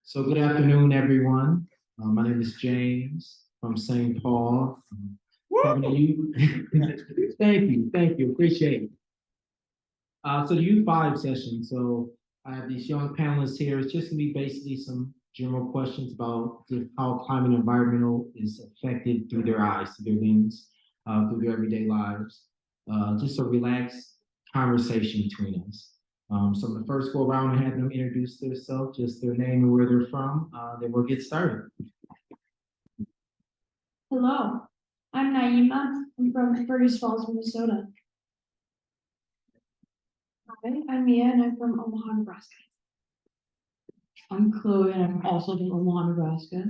So good afternoon, everyone. My name is James from St. Paul. Coming to you. Thank you, appreciate it. So the U5 session. So I have these young panelists here. It's just gonna be basically some general questions about just how climate and environmental is affected through their eyes, through their lens, through their everyday lives. Just a relaxed conversation between us. So I'm gonna first go around and have them introduce themselves, just their name and where they're from. Then we'll get started. Hello, I'm Naima. I'm from Fergus Falls, Minnesota. Hi, I'm Mia, and I'm from Omaha, Nebraska. I'm Chloe, and I'm also from Omaha, Nebraska.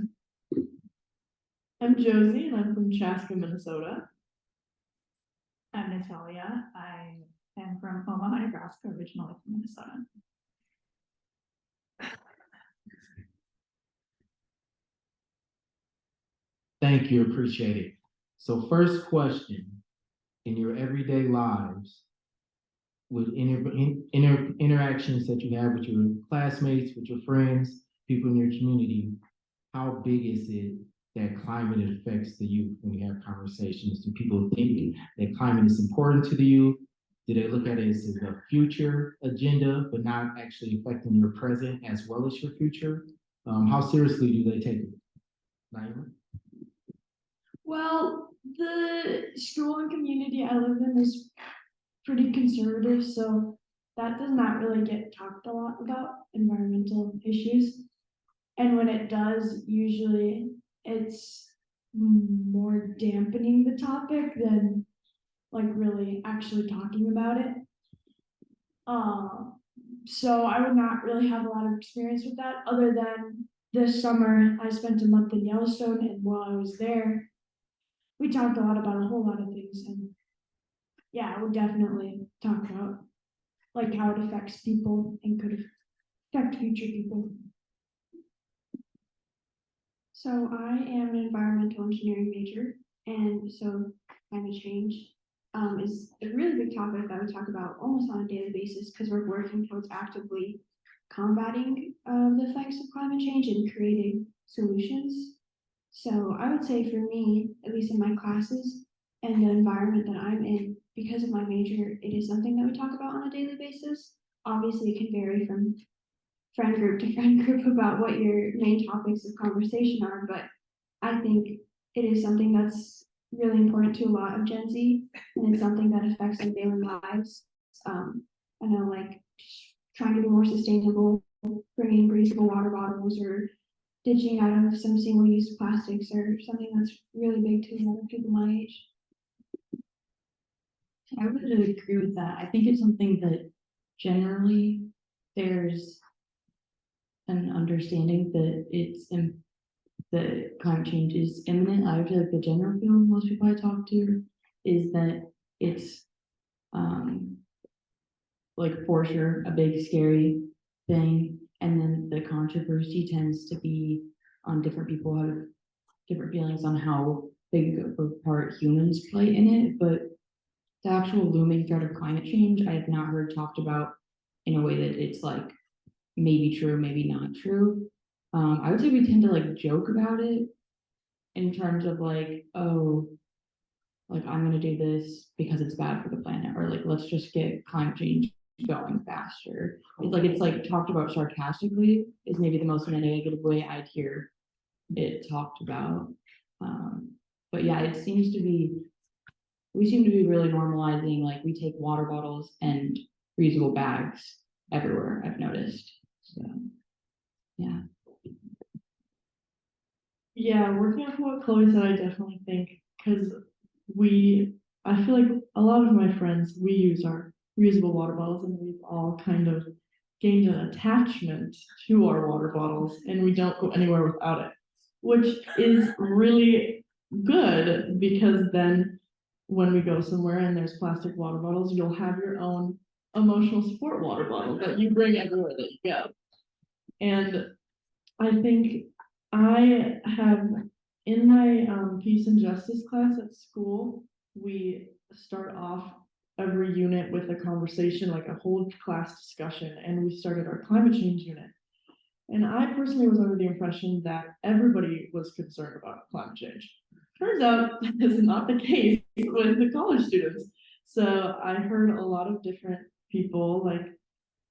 I'm Josie, and I'm from Chaska, Minnesota. I'm Natalia. I am from Omaha, Nebraska, originally from Minnesota. Thank you, appreciate it. So first question, in your everyday lives, with interactions that you have with your classmates, with your friends, people in your community, how big is it that climate affects the youth when you have conversations? Do people think that climate is important to the youth? Do they look at it as a future agenda, but not actually affecting your present as well as your future? How seriously do they take it? Naima? Well, the school and community I live in is pretty conservative, so that does not really get talked a lot about environmental issues. And when it does, usually it's more dampening the topic than like really actually talking about it. So I would not really have a lot of experience with that other than this summer I spent a month in Yellowstone, and while I was there, we talked a lot about a whole lot of things. And yeah, I would definitely talk about like how it affects people and could affect future people. So I am an environmental engineering major, and so climate change is a really big topic that we talk about almost on a daily basis because we're working towards actively combating the effects of climate change and creating solutions. So I would say for me, at least in my classes and the environment that I'm in, because of my major, it is something that we talk about on a daily basis. Obviously, it can vary from friend group to friend group about what your main topics of conversation are, but I think it is something that's really important to a lot of Gen Z, and it's something that affects their daily lives. I know, like trying to be more sustainable, bringing reusable water bottles or ditching out of some single-use plastics or something that's really big to a lot of people my age. I would agree with that. I think it's something that generally there's an understanding that that climate change is imminent. I feel like the general feeling most people I talk to is that it's like for sure a big scary thing, and then the controversy tends to be on different people have different feelings on how big of a part humans play in it, but the actual looming threat of climate change I have not heard talked about in a way that it's like maybe true, maybe not true. I would say we tend to like joke about it in terms of like, oh, like I'm gonna do this because it's bad for the planet, or like let's just get climate change going faster. It's like talked about sarcastically is maybe the most negative way I'd hear it talked about. But yeah, it seems to be we seem to be really normalizing, like we take water bottles and reusable bags everywhere, I've noticed. So yeah. Yeah, working off what Chloe said, I definitely think because I feel like a lot of my friends, we use our reusable water bottles, and we've all kind of gained an attachment to our water bottles, and we don't go anywhere without it, which is really good because then when we go somewhere and there's plastic water bottles, you'll have your own emotional support water bottle that you bring everywhere that you go. And I think I have in my peace and justice class at school, we start off every unit with a conversation, like a whole class discussion, and we started our climate change unit. And I personally was under the impression that everybody was concerned about climate change. Turns out this is not the case with the college students. So I heard a lot of different people, like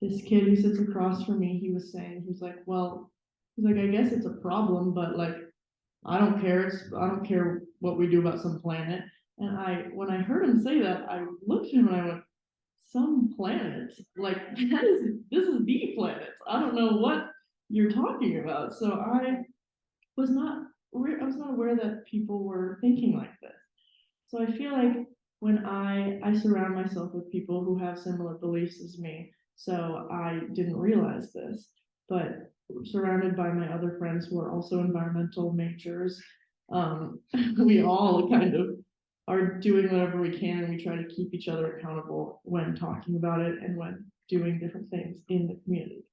this kid who sits across from me, he was like, well, he's like, I guess it's a problem, but like, I don't care. I don't care what we do about some planet. And when I heard him say that, I looked at him and I went, some planet? Like, this is the planet. I don't know what you're talking about. So was not, I was not aware that people were thinking like this. So I feel like when I surround myself with people who have similar beliefs as me, so I didn't realize this, but surrounded by my other friends who are also environmental majors, we all kind of are doing whatever we can, and we try to keep each other accountable when talking about it and when doing different things in the community.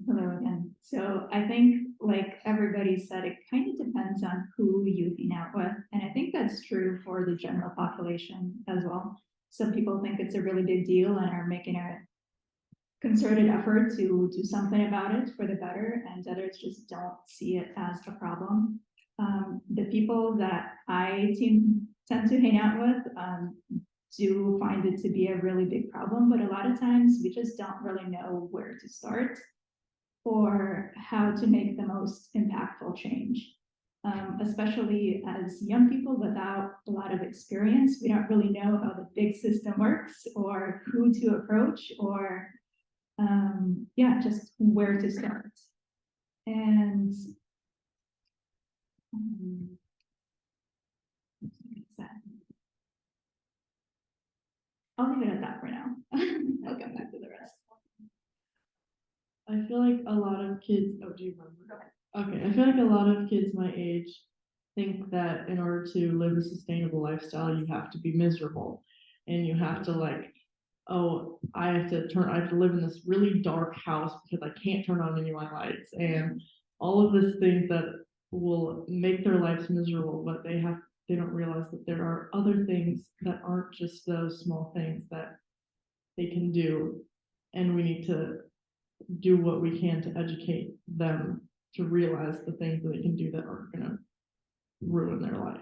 Hello again. So I think, like everybody said, it kind of depends on who you hang out with. And I think that's true for the general population as well. Some people think it's a really big deal and are making a concerted effort to do something about it for the better, and others just don't see it as a problem. The people that I tend to hang out with do find it to be a really big problem, but a lot of times we just don't really know where to start or how to make the most impactful change. Especially as young people without a lot of experience, we don't really know how the big system works or who to approach or yeah, just where to start. And I'll leave it at that for now. I'll come back to the rest. I feel like a lot of kids, oh, do you remember? Okay, I feel like a lot of kids my age think that in order to live a sustainable lifestyle, you have to be miserable and you have to like, oh, I have to live in this really dark house because I can't turn on any of my lights and all of these things that will make their lives miserable, but they don't realize that there are other things that aren't just those small things that they can do. And we need to do what we can to educate them to realize the things that they can do that aren't going to ruin their life,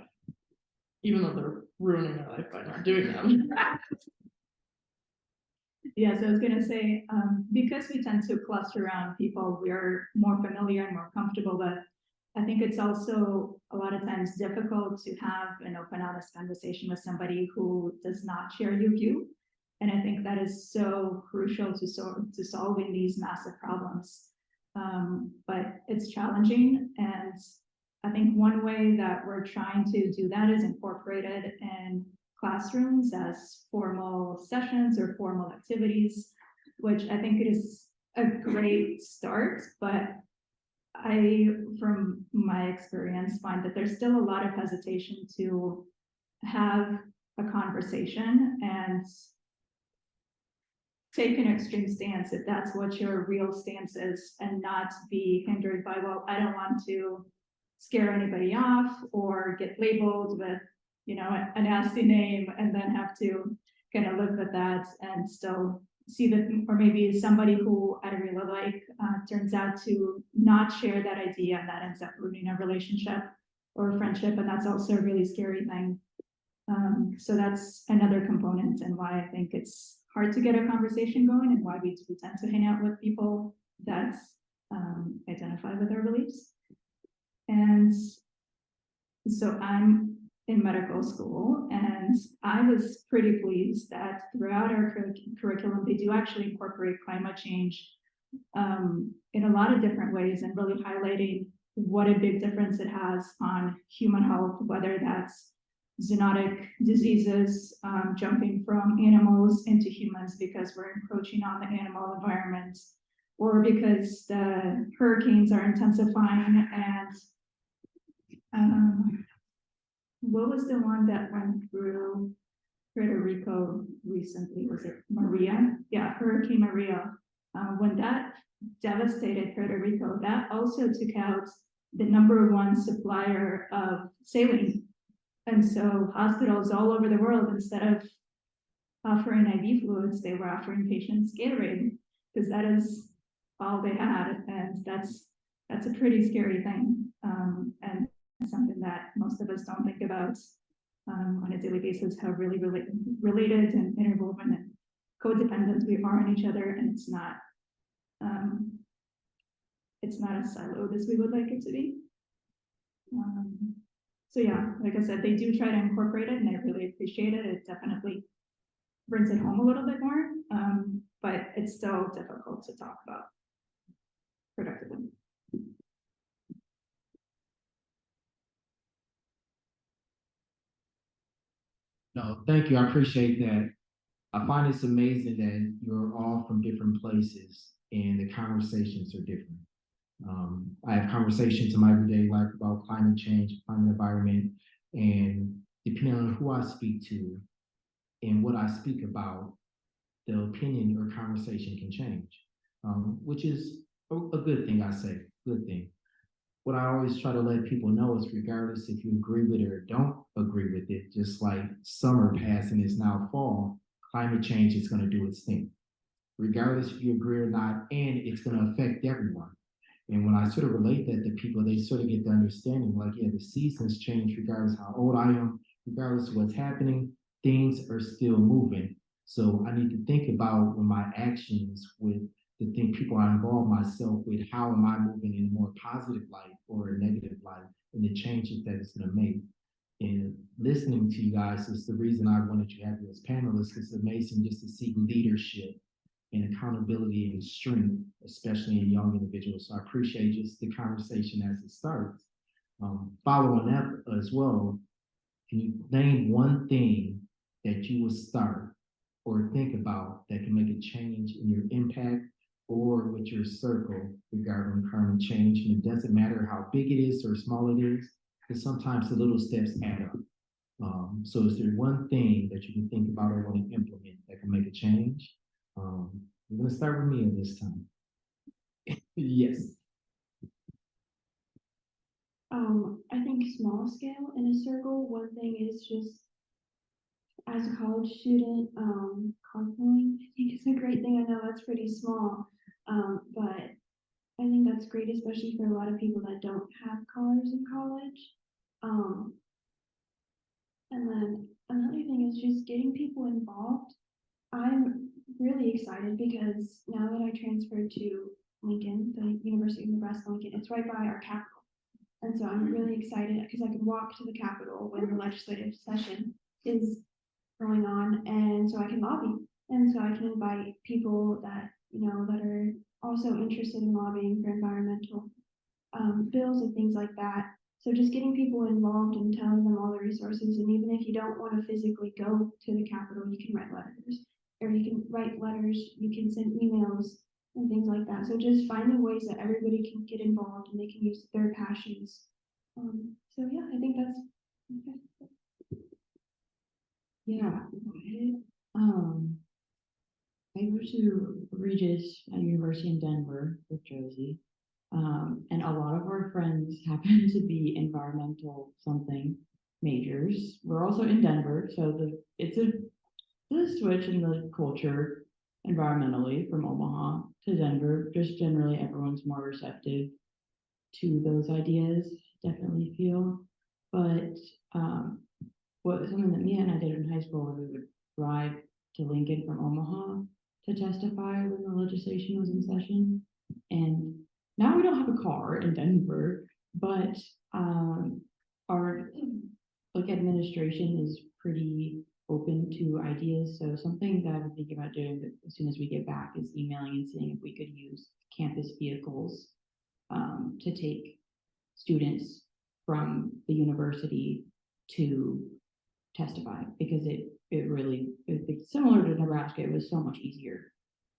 even though they're ruining their life by not doing them. Yeah, so I was gonna say, because we tend to cluster around people we're more familiar and more comfortable with, I think it's also a lot of times difficult to have an open, honest conversation with somebody who does not share your view. And I think that is so crucial to solving these massive problems. But it's challenging, and I think one way that we're trying to do that is incorporate it in classrooms as formal sessions or formal activities, which I think it is a great start, but I, from my experience, find that there's still a lot of hesitation to have a conversation and take an extreme stance if that's what your real stance is, and not be hindered by, well, I don't want to scare anybody off or get labeled with, you know, a nasty name, and then have to kind of live with that and still see that, or maybe somebody who I really like turns out to not share that idea, and that ends up ruining a relationship or a friendship, and that's also a really scary thing. So that's another component, and why I think it's hard to get a conversation going, and why we tend to hang out with people that identify with our beliefs. And so I'm in medical school, and I was pretty pleased that throughout our curriculum, they do actually incorporate climate change in a lot of different ways, and really highlighting what a big difference it has on human health, whether that's zoonotic diseases jumping from animals into humans because we're encroaching on the animal environment, or because the hurricanes are intensifying. And what was the one that went through Puerto Rico recently? Was it Maria? Yeah, Hurricane Maria. When that devastated Puerto Rico, that also took out the #1 supplier of saline. And so hospitals all over the world, instead of offering IV fluids, they were offering patients Gatorade, because that is all they had, and that's a pretty scary thing, and something that most of us don't think about on a daily basis, how really related and interwoven and codependent we are on each other, and it's not as siloed as we would like it to be. So yeah, like I said, they do try to incorporate it, and I really appreciate it. It definitely brings it home a little bit more, but it's still difficult to talk about productively. No, thank you. I appreciate that. I find it's amazing that you're all from different places and the conversations are different. I have conversations in my everyday life about climate change, climate environment, and depending on who I speak to and what I speak about, the opinion or conversation can change, which is a good thing, I say, good thing. What I always try to let people know is regardless if you agree with it or don't agree with it, just like summer passing is now fall, climate change is going to do its thing, regardless if you agree or not, and it's going to affect everyone. And when I sort of relate that to people, they sort of get the understanding like, yeah, the seasons change regardless how old I am, regardless of what's happening, things are still moving. So I need to think about when my actions with the thing people I involve myself with, how am I moving in a more positive light or a negative light, and the changes that it's going to make. And listening to you guys is the reason I wanted you to have you as panelists. It's amazing just to see leadership and accountability and strength, especially in young individuals. So I appreciate just the conversation as it starts. Following that as well, can you name one thing that you would start or think about that can make a change in your impact or with your circle regarding climate change? And it doesn't matter how big it is or small it is, because sometimes the little steps add up. So is there one thing that you can think about or want to implement that can make a change? We're going to start with Mia this time. Yes. I think small scale in a circle, one thing is just as a college student, carpooling, I think it's a great thing. I know that's pretty small, but I think that's great, especially for a lot of people that don't have cars in college. And then another thing is just getting people involved. I'm really excited because now that I transferred to Lincoln, the University of Nebraska Lincoln, it's right by our capital. And so I'm really excited because I can walk to the Capitol when the legislative session is going on, and so I can lobby. And so I can invite people that, that are also interested in lobbying for environmental bills and things like that. So just getting people involved and telling them all the resources, and even if you don't want to physically go to the Capitol, you can write letters, or you can write letters, you can send emails and things like that. So just finding ways that everybody can get involved and they can use their passions. So yeah, I think that's okay. Yeah. I go to Regis University in Denver with Josie. And a lot of our friends happen to be environmental something majors. We're also in Denver, so it's a switch in the culture environmentally from Omaha to Denver. Just generally, everyone's more receptive to those ideas. Definitely feel, but what something that Mia and I did in high school, we would drive to Lincoln from Omaha to testify when the legislation was in session, and now we don't have a car in Denver, but our administration is pretty open to ideas. So something that I'm thinking about doing as soon as we get back is emailing and seeing if we could use campus vehicles to take students from the university to testify, because it's similar to Nebraska. It was so much easier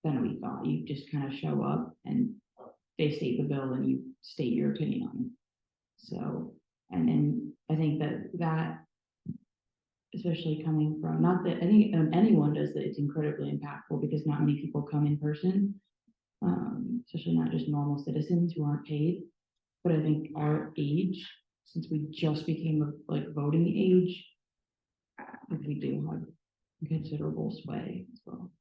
than we thought. You just kind of show up and they state the bill and you state your opinion on it. So, and then I think that especially coming from, not that anyone does that, it's incredibly impactful because not many people come in person, especially not just normal citizens who aren't paid. But I think our age, since we just became a voting age, I think we do have considerable sway as well.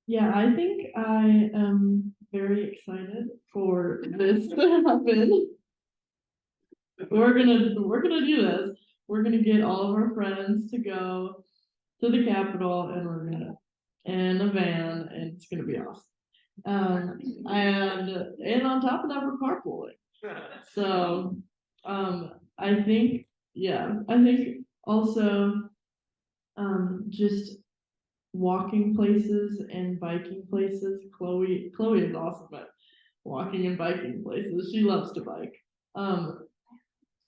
Yeah, I think I am very excited for this to happen. We're gonna do this. We're gonna get all of our friends to go to the Capitol, and we're gonna in a van, and it's gonna be awesome. And on top of that, we're carpooling. So, I think, yeah, I think also, just walking places and biking places. Chloe is awesome at walking and biking places. She loves to bike.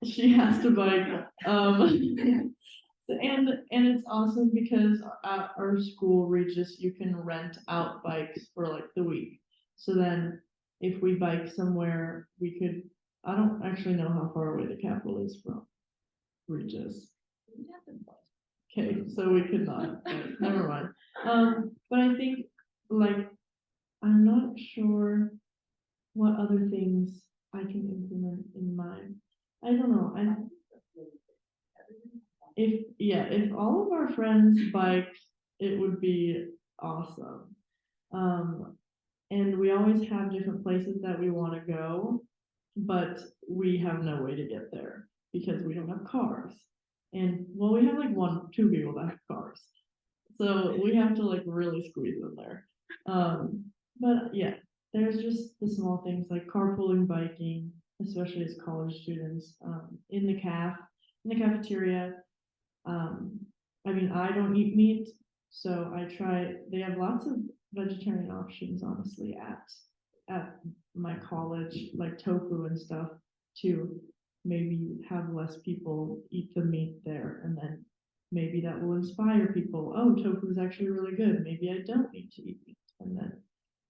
She has to bike. And it's awesome because at our school, Regis, you can rent out bikes for like the week. So then if we bike somewhere, we could, I don't actually know how far away the Capitol is from Regis. Okay, so we could not, never mind. But I think like, I'm not sure what other things I can implement in mine. I don't know, if all of our friends biked, it would be awesome. And we always have different places that we want to go, but we have no way to get there because we don't have cars. And well, we have like two people that have cars. So we have to like really squeeze in there. But yeah, there's just the small things like carpooling, biking, especially as college students, in the cafeteria. I mean, I don't eat meat, so I try, they have lots of vegetarian options, honestly, at my college, like tofu and stuff, to maybe have less people eat the meat there, and then maybe that will inspire people. Oh, tofu is actually really good. Maybe I don't need to eat meat, and then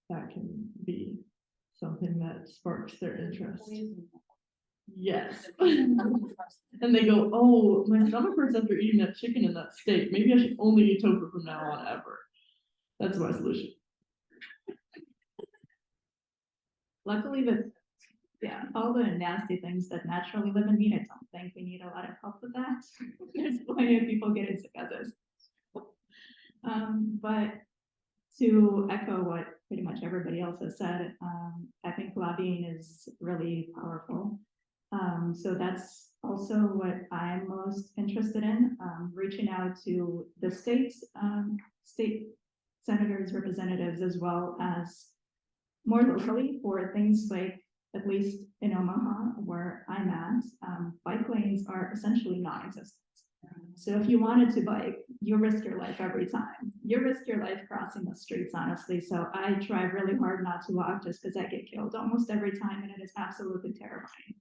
that can be something that sparks their interest. Yes. And they go, oh, my stomach hurts after eating that chicken and that steak. Maybe I should only eat tofu from now on ever. That's my solution. Luckily, with all the nasty things that naturally live in meat, I don't think we need a lot of help with that. There's plenty of people getting sick at this. But to echo what pretty much everybody else has said, I think lobbying is really powerful. So that's also what I'm most interested in, reaching out to the state senators, representatives, as well as more locally for things like, at least in Omaha, where I'm at, bike lanes are essentially non-existent. So if you wanted to bike, you risk your life every time. You risk your life crossing the streets, honestly. So I try really hard not to walk just because I get killed almost every time, and it is absolutely terrifying.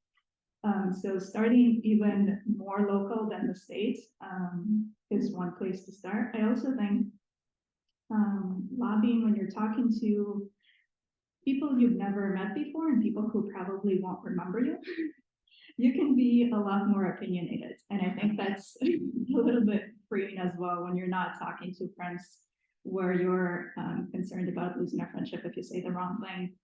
So starting even more local than the state is one place to start. I also think lobbying, when you're talking to people you've never met before and people who probably won't remember you, you can be a lot more opinionated. And I think that's a little bit freeing as well when you're not talking to friends where you're concerned about losing a friendship if you say the wrong thing.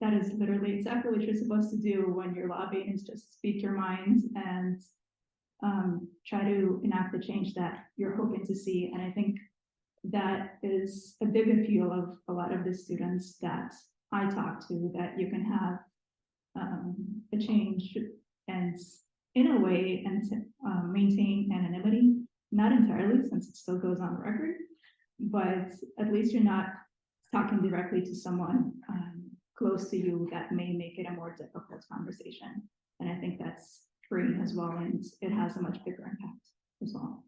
That is literally exactly what you're supposed to do when you're lobbying, is just speak your mind and try to enact the change that you're hoping to see. And I think that is a big appeal of a lot of the students that I talk to, that you can have a change and in a way and maintain anonymity, not entirely since it still goes on the record, but at least you're not talking directly to someone close to you that may make it a more difficult conversation. And I think that's freeing as well, and it has a much bigger impact as well.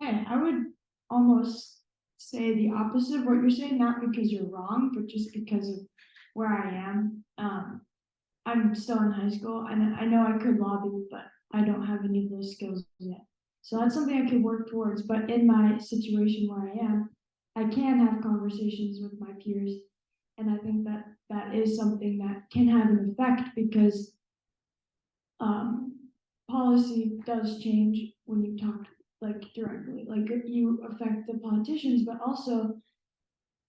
And I would almost say the opposite of what you're saying, not because you're wrong, but just because of where I am. I'm still in high school, and I know I could lobby, but I don't have any of those skills yet. So that's something I could work towards. But in my situation where I am, I can have conversations with my peers. And I think that that is something that can have an effect, because policy does change when you talk like directly, like you affect the politicians, but also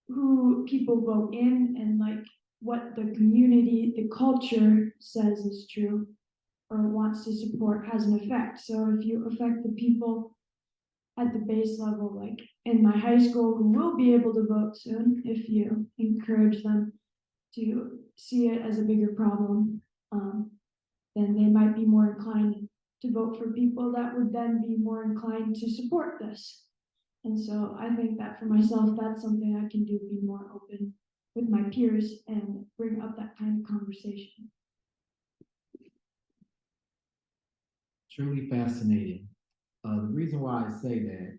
who people vote in, and like what the community, the culture says is true or wants to support has an effect. So if you affect the people at the base level, like in my high school, who will be able to vote soon, if you encourage them to see it as a bigger problem, then they might be more inclined to vote for people that would then be more inclined to support this. And so I think that for myself, that's something I can do, be more open with my peers and bring up that kind of conversation. Truly fascinating. The reason why I say that,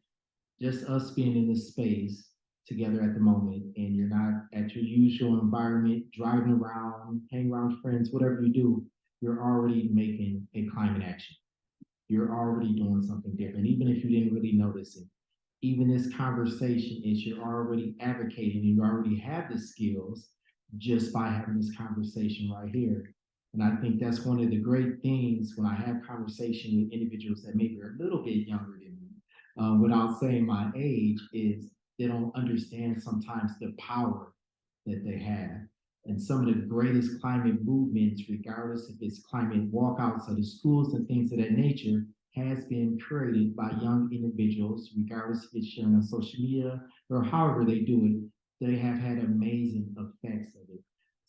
just us being in this space together at the moment, and you're not at your usual environment, driving around, hanging around with friends, whatever you do, you're already making a climate action. You're already doing something different, even if you didn't really notice it. Even this conversation is you're already advocating and you already have the skills just by having this conversation right here. And I think that's one of the great things when I have conversation with individuals that maybe are a little bit younger than me, without saying my age, is they don't understand sometimes the power that they have. And some of the greatest climate movements, regardless if it's climate walkouts of the schools and things of that nature, has been created by young individuals, regardless if it's sharing on social media or however they do it. They have had amazing effects of it.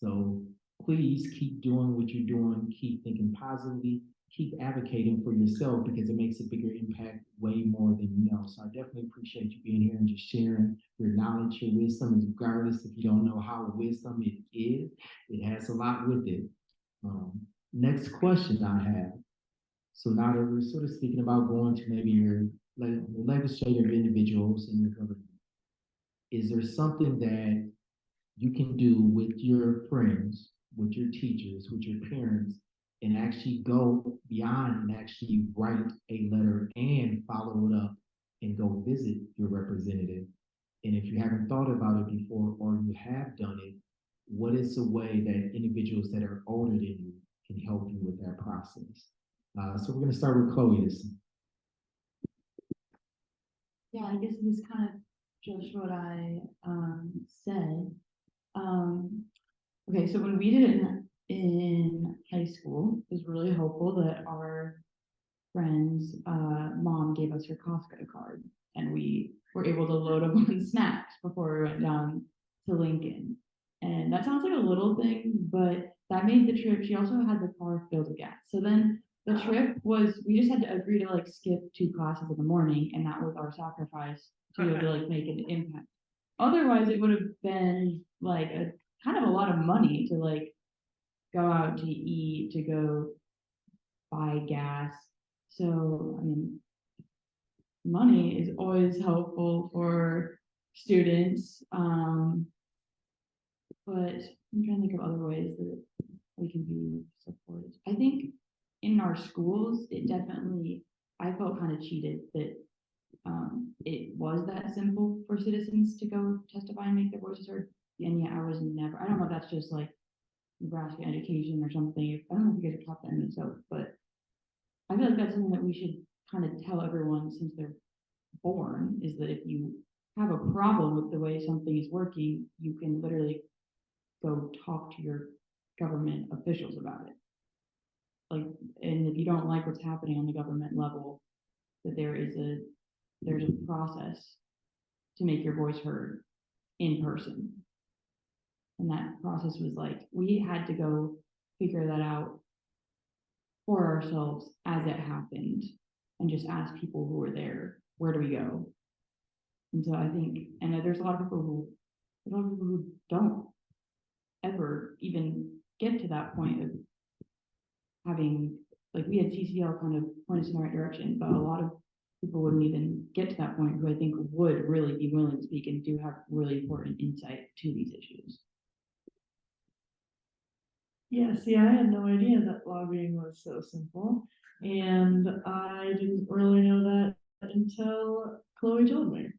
So please keep doing what you're doing, keep thinking positively, keep advocating for yourself because it makes a bigger impact way more than you know. So I definitely appreciate you being here and just sharing your knowledge, your wisdom, regardless if you don't know how wisdom it is, it has a lot with it. Next question I have. So now that we're sort of speaking about going to maybe your legislative individuals in your government, is there something that you can do with your friends, with your teachers, with your parents, and actually go beyond and actually write a letter and follow it up and go visit your representative? And if you haven't thought about it before or you have done it, what is a way that individuals that are older than you can help you with that process? So we're going to start with Chloe this. Yeah, I guess this kind of just what I said. Okay, so when we did it in high school, it was really helpful that our friend's mom gave us her Costco card, and we were able to load up on snacks before we went down to Lincoln. And that sounds like a little thing, but that made the trip. She also had the car filled with gas. So then the trip was, we just had to agree to like skip 2 classes in the morning, and that was our sacrifice to be able to like make an impact. Otherwise, it would have been like a kind of a lot of money to like go out to eat, to go buy gas. So, I mean, money is always helpful for students. But I'm trying to think of other ways that we can be supported. I think in our schools, it definitely, I felt kind of cheated that it was that simple for citizens to go testify and make their voices heard. And yet I was never, I don't know if that's just like Nebraska education or something. I don't know if you guys have taught that in Minnesota, but I feel like that's something that we should kind of tell everyone since they're born, is that if you have a problem with the way something is working, you can literally go talk to your government officials about it. Like, and if you don't like what's happening on the government level, that there's a process to make your voice heard in person. And that process was like, we had to go figure that out for ourselves as it happened and just ask people who were there, where do we go? And so I think, and there's a lot of people who don't ever even get to that point of having, like we had CCL kind of point us in the right direction, but a lot of people wouldn't even get to that point who I think would really be willing to speak and do have really important insight to these issues. Yeah, see, I had no idea that lobbying was so simple, and I didn't really know that until Chloe told me.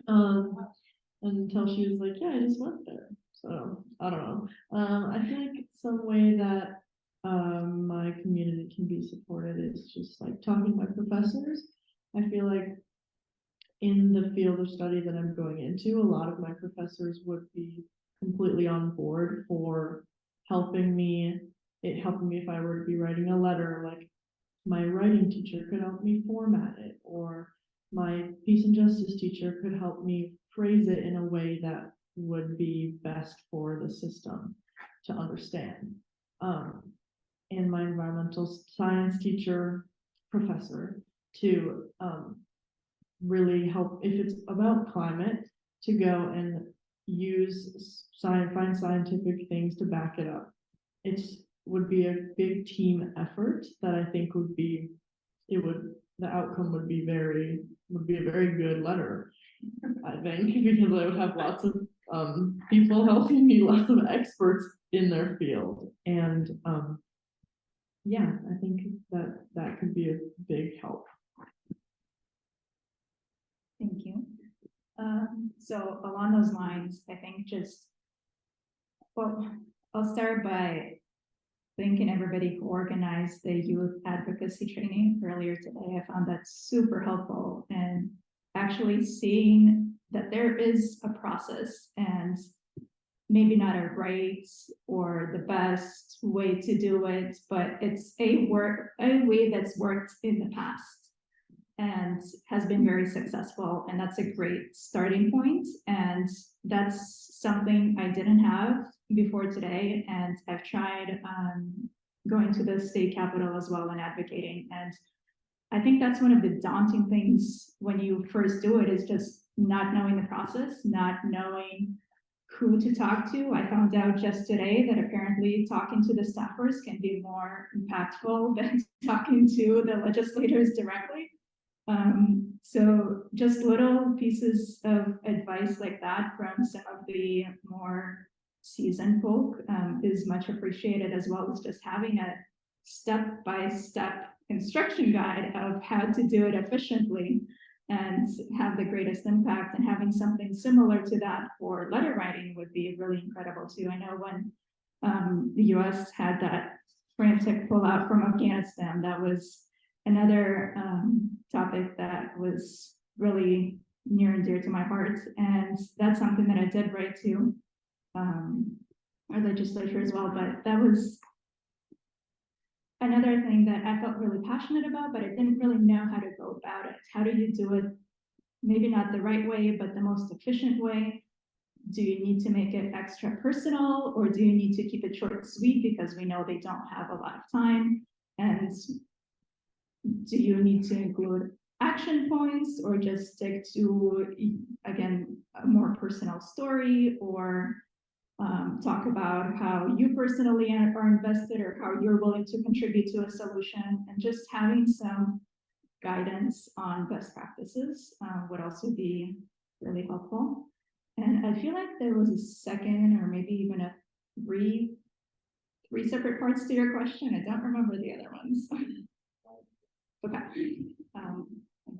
Until she was like, yeah, I just went there. So I don't know. I feel like some way that my community can be supported is just like talking to my professors. I feel like in the field of study that I'm going into, a lot of my professors would be completely on board for helping me. It helped me if I were to be writing a letter, like my writing teacher could help me format it, or my peace and justice teacher could help me phrase it in a way that would be best for the system to understand. And my environmental science teacher, professor, to really help if it's about climate, to go and use find scientific things to back it up. It's would be a big team effort that I think would be, the outcome would be a very good letter, I think, because I would have lots of people helping me, lots of experts in their field. And yeah, I think that could be a big help. Thank you. So along those lines, I think I'll start by thanking everybody who organized the youth advocacy training earlier today. I found that super helpful, and actually seeing that there is a process, and maybe not a right or the best way to do it, but it's a way that's worked in the past and has been very successful. And that's a great starting point. And that's something I didn't have before today. And I've tried going to the state capitol as well and advocating. And I think that's one of the daunting things when you first do it, is just not knowing the process, not knowing who to talk to. I found out just today that apparently talking to the staffers can be more impactful than talking to the legislators directly. So just little pieces of advice like that from some of the more seasoned folk is much appreciated, as well as just having a step-by-step instruction guide of how to do it efficiently and have the greatest impact. And having something similar to that for letter writing would be really incredible too. I know when the US had that frantic pullout from Afghanistan, that was another topic that was really near and dear to my heart. And that's something that I did write to our legislature as well. But that was another thing that I felt really passionate about, but I didn't really know how to go about it. How do you do it? Maybe not the right way, but the most efficient way. Do you need to make it extra personal, or do you need to keep it short and sweet because we know they don't have a lot of time? And do you need to include action points, or just stick to, again, a more personal story, or talk about how you personally are invested, or how you're willing to contribute to a solution? And just having some guidance on best practices would also be really helpful. And I feel like there was a second, or maybe even a three separate parts to your question. I don't remember the other ones. Okay. I'm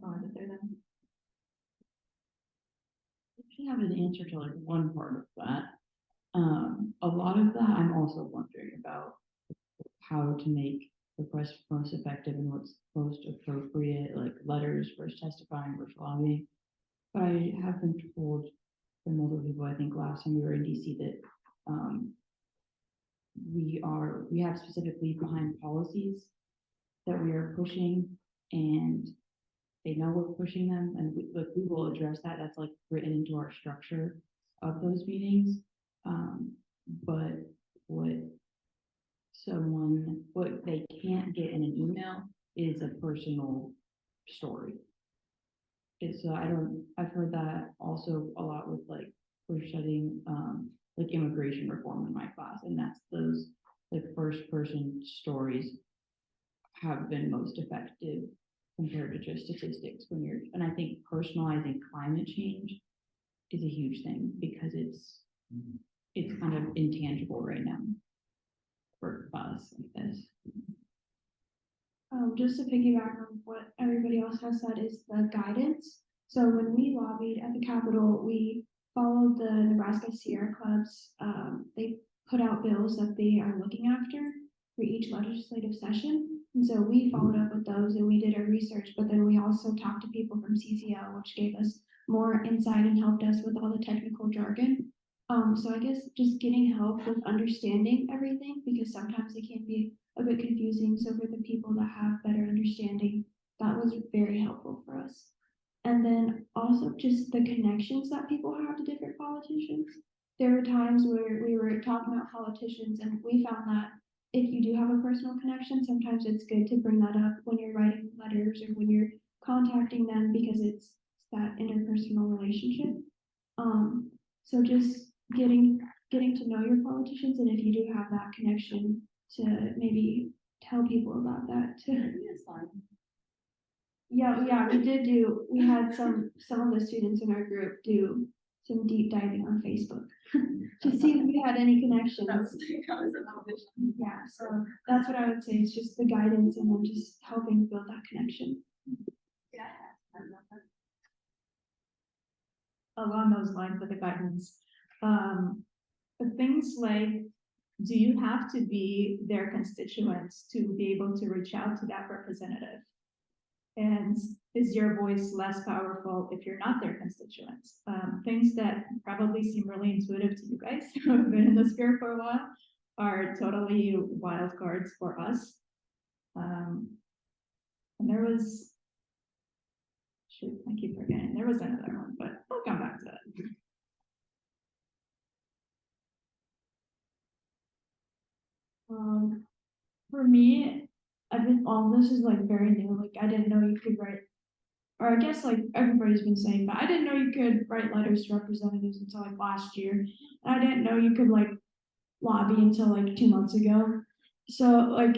going to do them. Actually have an answer to like one part of that. A lot of that I'm also wondering about how to make requests most effective and what's most appropriate, like letters versus testifying versus lobbying. But I have been told from multiple people, I think last time we were in DC, that we have specifically behind policies that we are pushing, and they know we're pushing them, and we will address that. That's like written into our structure of those meetings. But what they can't get in an email is a personal story. I've heard that also a lot with, like, we're studying like immigration reform in my class, and that's those like first person stories have been most effective compared to just statistics and I think personalizing climate change is a huge thing, because it's kind of intangible right now for us, I guess. Just to piggyback on what everybody else has said, is the guidance. So when we lobbied at the Capitol, we followed the Nebraska Sierra Club's. They put out bills that they are looking after for each legislative session. And so we followed up with those, and we did our research, but then we also talked to people from CCL, which gave us more insight and helped us with all the technical jargon. So I guess just getting help with understanding everything, because sometimes it can be a bit confusing. So for the people that have better understanding, that was very helpful for us. And then also just the connections that people have to different politicians. There were times where we were talking about politicians and we found that if you do have a personal connection, sometimes it's good to bring that up when you're writing letters or when you're contacting them, because it's that interpersonal relationship. So just getting to know your politicians, and if you do have that connection, to maybe tell people about that too. Yeah, we had some of the students in our group do some deep diving on Facebook to see if we had any connections. Yeah, so that's what I would say, is just the guidance and then just helping build that connection. Along those lines with the guidance, things like, do you have to be their constituents to be able to reach out to that representative? And is your voice less powerful if you're not their constituents? Things that probably seem really intuitive to you guys who have been in the sphere for a while are totally wild cards for us. And there was, shoot, I keep forgetting, there was another one, but I'll come back to it. For me, all this is like very new. Like I didn't know you could write, or I guess like everybody's been saying, but I didn't know you could write letters to representatives until like last year. And I didn't know you could like lobby until like 2 months ago. So like,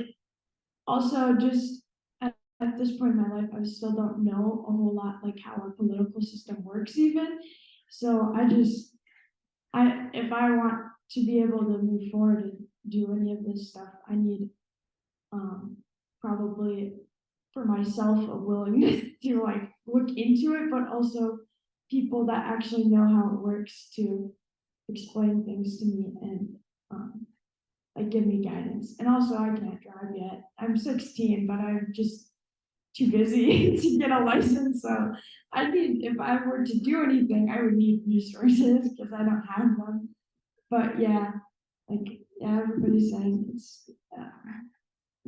also just at this point in my life, I still don't know a whole lot like how our political system works even. So if I want to be able to move forward and do any of this stuff, I need probably for myself a willingness to like look into it, but also people that actually know how it works to explain things to me and like give me guidance. And also I can't drive yet. I'm 16, but I'm just too busy to get a license. So if I were to do anything, I would need resources because I don't have them. But yeah, like yeah, everybody's saying it's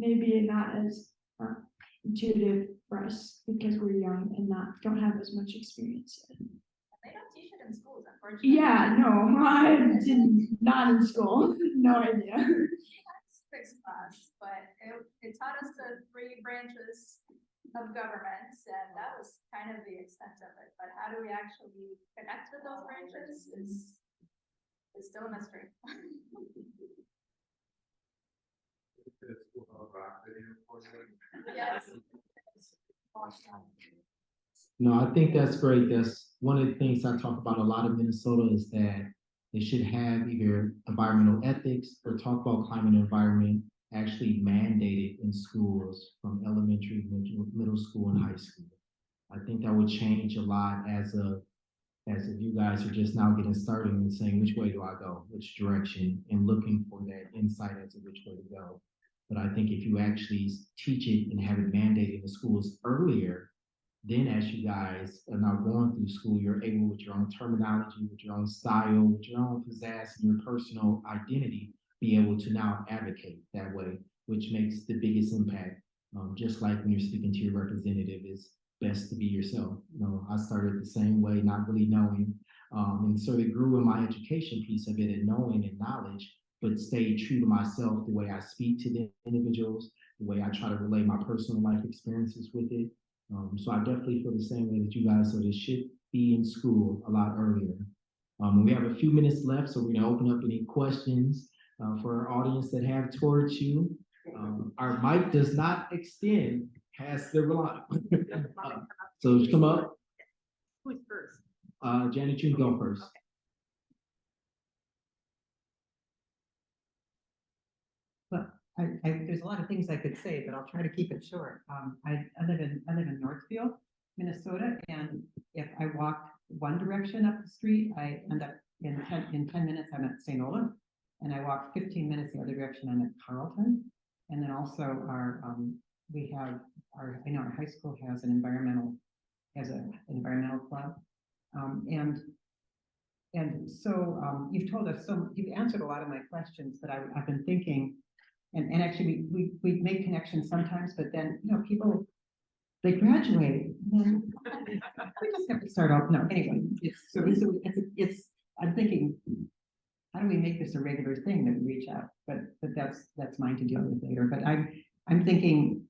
maybe not as intuitive for us because we're young and don't have as much experience yet. They don't teach it in schools, unfortunately. Yeah, no, I didn't, not in school. No idea. Sixth class, but it taught us the 3 branches of government, and that was kind of the extent of it. But how do we actually connect with those branches is still a mystery. Yes. No, I think that's great. That's one of the things I talk about a lot in Minnesota, is that they should have either environmental ethics or talk about climate and environment actually mandated in schools from elementary, middle school, and high school. I think that would change a lot as if you guys are just now getting started and saying, which way do I go, which direction, and looking for that insight as to which way to go. But I think if you actually teach it and have it mandated in the schools earlier, then as you guys are now going through school, you're able, with your own terminology, with your own style, with your own pizzazz and your personal identity, be able to now advocate that way, which makes the biggest impact. Just like when you're speaking to your representative, it's best to be yourself. I started the same way, not really knowing, and sort of grew in my education piece of it and knowing and knowledge, but stayed true to myself, the way I speak to the individuals, the way I try to relay my personal life experiences with it. So I definitely feel the same way that you guys, so this should be in school a lot earlier. We have a few minutes left, so we're gonna open up any questions for our audience that have towards you. Our mic does not extend past the line. So come up. Who's first? Janet, you can go first. But there's a lot of things I could say, but I'll try to keep it short. I live in Northfield, Minnesota, and if I walk one direction up the street, I end up in 10 minutes, I'm at St. Olaf, and I walk 15 minutes the other direction, I'm at Carleton. And then also our high school has an environmental club. And And so, you've told us, so you've answered a lot of my questions, but I've been thinking, and actually, we make connections sometimes, but then, you know, people, they graduate, and then we just have to start out, no, anyway, I'm thinking, how do we make this a regular thing that we reach out? But that's mine to deal with later, but I'm thinking,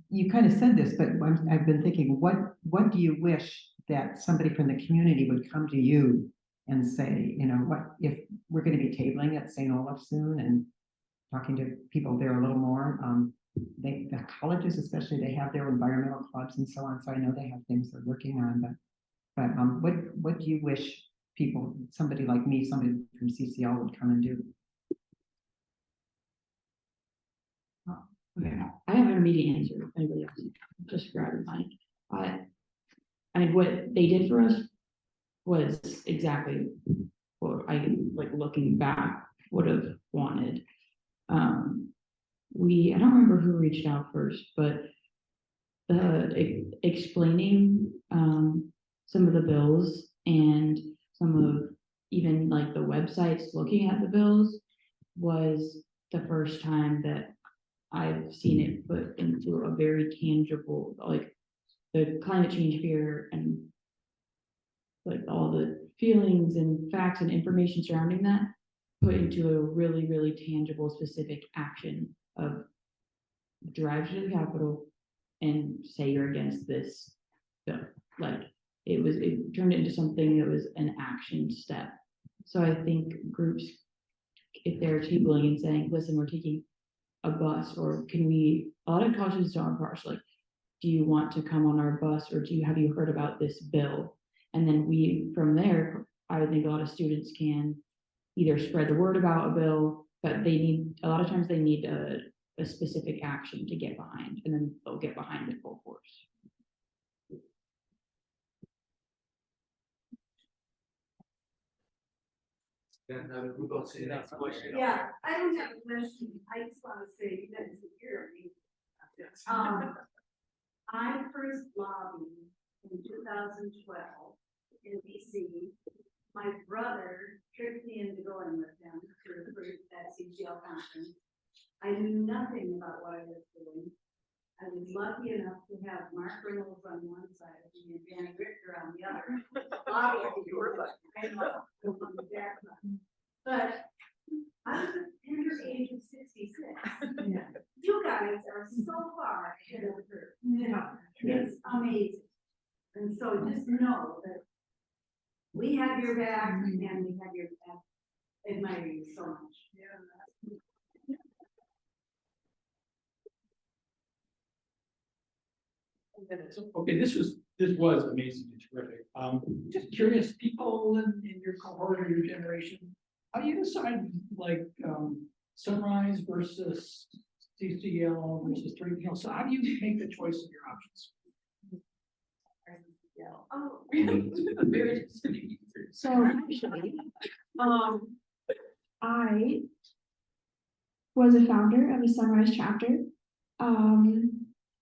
you kind of said this, but I've been thinking, what do you wish that somebody from the community would come to you and say, you know, what if we're going to be tabling at St. Olaf soon and talking to people there a little more. The colleges especially, they have their environmental clubs and so on. So I know they have things they're working on, but what do you wish people, somebody like me, somebody from CCL would come and do? Okay, I have an immediate answer. If anybody else just grab the mic. I mean, what they did for us was exactly what I, like, looking back, would have wanted. I don't remember who reached out first, but explaining some of the bills and some of even like the websites looking at the bills was the first time that I've seen it put into a very tangible, like the climate change fear and like all the feelings and facts and information surrounding that put into a really, really tangible, specific action of drive to the Capitol and say you're against this bill. Like it turned into something that was an action step. So I think groups, if they're tabling and saying, listen, we're taking a bus, or can we, a lot of colleges don't parse, like, do you want to come on our bus, or have you heard about this bill? And then from there, I would think a lot of students can either spread the word about a bill, but a lot of times they need a specific action to get behind, and then they'll get behind it full force. We're going to the next question. Yeah, I don't have a question. I just want to say you guys are here. I first lobbied in 2012 in DC. My brother tricked me into going with him to that CCL conference. I knew nothing about what I was doing. I was lucky enough to have Mark Reynolds on one side of me and Dan Richter on the other. But I was at the tender age of 66. Yeah. You guys are so far ahead of the curve. Yeah. It's amazing. And so just know that we have your back and we have your back. Admire you so much. Yeah. Okay, this was amazing and terrific. Just curious, people in your cohort or your generation, how do you decide like Sunrise versus CCL versus Three Hill? So how do you make the choice of your options? Oh, Very specific. So actually, I was a founder of a Sunrise chapter.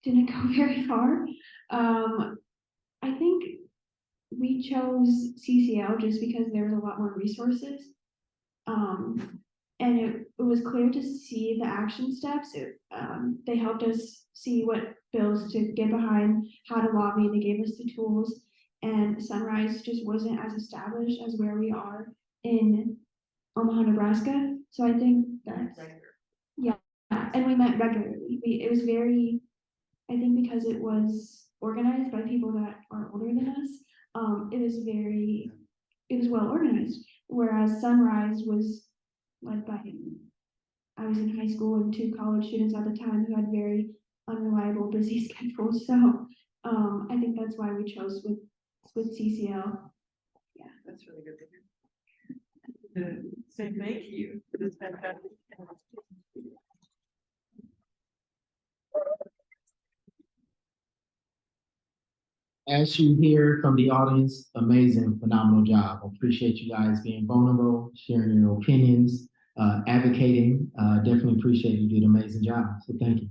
Didn't go very far. I think we chose CCL just because there was a lot more resources. And it was clear to see the action steps. They helped us see what bills to get behind, how to lobby. They gave us the tools, and Sunrise just wasn't as established as where we are in Omaha, Nebraska. So I think that's, yeah, and we met regularly. It was very, I think because it was organized by people that are older than us, it was well organized. Whereas Sunrise was led by, I was in high school and 2 college students at the time who had very unreliable, busy schedules. So I think that's why we chose with CCL. Yeah, That's really good to hear. Say thank you for this fantastic. As you hear from the audience, amazing, phenomenal job. I appreciate you guys being vulnerable, sharing your opinions, advocating. Definitely appreciate you did an amazing job. So thank you.